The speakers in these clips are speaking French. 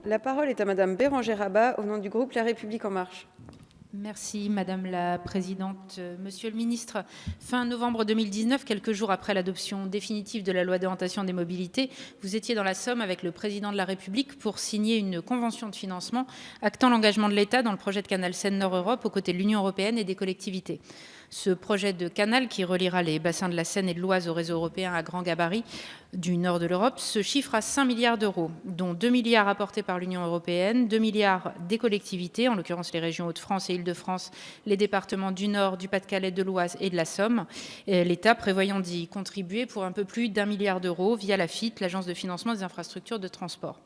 La parole est à Madame Bérangère Abba, au nom du groupe La République En Marche. Merci Madame la Présidente. Monsieur le Ministre, fin novembre 2019, quelques jours après l'adoption définitive de la loi d'orientation des mobilités, vous étiez dans la Somme avec le Président de la République pour signer une convention de financement actant l'engagement de l'État dans le projet de canal Seine-Nord Europe aux côtés de l'Union européenne et des collectivités. Ce projet de canal qui reliera les bassins de la Seine et de l'Oise au réseau européen à grand gabarit du nord de l'Europe se chiffre à 5 milliards d'euros, dont 2 milliards apportés par l'Union européenne, 2 milliards des collectivités, en l'occurrence les régions Hauts-de-France et Île-de-France, les départements du Nord, du Pas-de-Calais, de l'Oise et de la Somme, l'État prévoyant d'y contribuer pour un peu plus d'1 milliard d'euros via l'AFIT, l'Agence de financement des infrastructures de transport.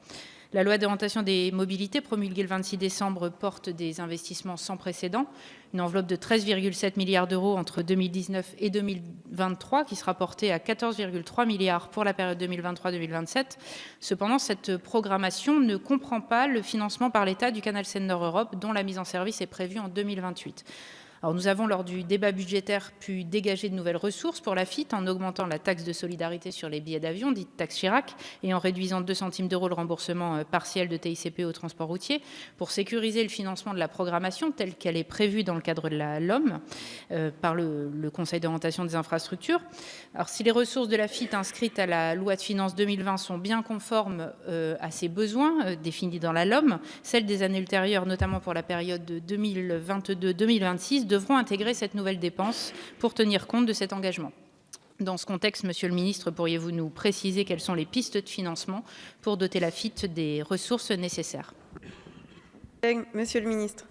La loi d'orientation des mobilités promulguée le 26 décembre porte des investissements sans précédent, une enveloppe de 13,7 milliards d'euros entre 2019 et 2023 qui sera portée à 14,3 milliards pour la période 2023-2027. Cependant, cette programmation ne comprend pas le financement par l'État du canal Seine-Nord Europe dont la mise en service est prévue en 2028. Alors nous avons, lors du débat budgétaire, pu dégager de nouvelles ressources pour l'AFIT en augmentant la taxe de solidarité sur les billets d'avion, dite taxe Chirac, et en réduisant de 2 centimes d'euros le remboursement partiel de TICPE au transport routier, pour sécuriser le financement de la programmation telle qu'elle est prévue dans le cadre de la LOM par le Conseil d'orientation des infrastructures. Alors si les ressources de l'AFIT inscrites à la loi de finances 2020 sont bien conformes à ses besoins définis dans la LOM, celles des années ultérieures, notamment pour la période de 2022-2026, devront intégrer cette nouvelle dépense pour tenir compte de cet engagement. Dans ce contexte, Monsieur le Ministre, pourriez-vous nous préciser quelles sont les pistes de financement pour doter l'AFIT des ressources nécessaires? Monsieur le Ministre.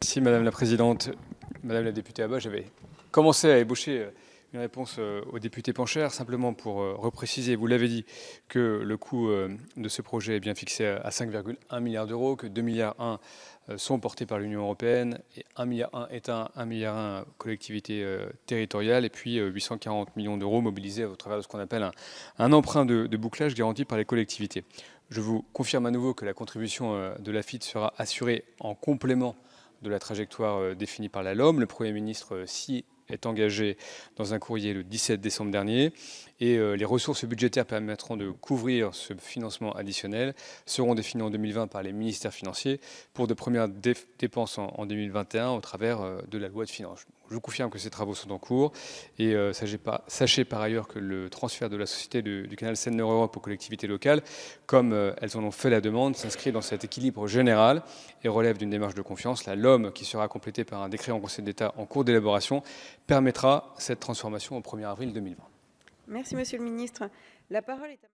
Merci Madame la Présidente. Madame la députée Abba, j'avais commencé à ébaucher une réponse au député Pancher, simplement pour repréciser, vous l'avez dit, que le coût de ce projet est bien fixé à 5,1 milliards d'euros, que 2,1 milliards sont portés par l'Union européenne, et 1,1 milliard est 1,1 milliard collectivités territoriales, et puis 840 millions d'euros mobilisés au travers de ce qu'on appelle un emprunt de bouclage garanti par les collectivités. Je vous confirme à nouveau que la contribution de l'AFIT sera assurée en complément de la trajectoire définie par la LOM. Le Premier ministre s'y est engagé dans un courrier le 17 décembre dernier, et les ressources budgétaires permettront de couvrir ce financement additionnel seront définies en 2020 par les ministères financiers pour de premières dépenses en 2021 au travers de la loi de finances. Je vous confirme que ces travaux sont en cours, et sachez par ailleurs que le transfert de la société du canal Seine-Nord Europe aux collectivités locales, comme elles en ont fait la demande, s'inscrit dans cet équilibre général et relève d'une démarche de confiance. La LOM, qui sera complétée par un décret en Conseil d'État en cours d'élaboration, permettra cette transformation au 1er avril 2020. Merci Monsieur le Ministre. La parole est à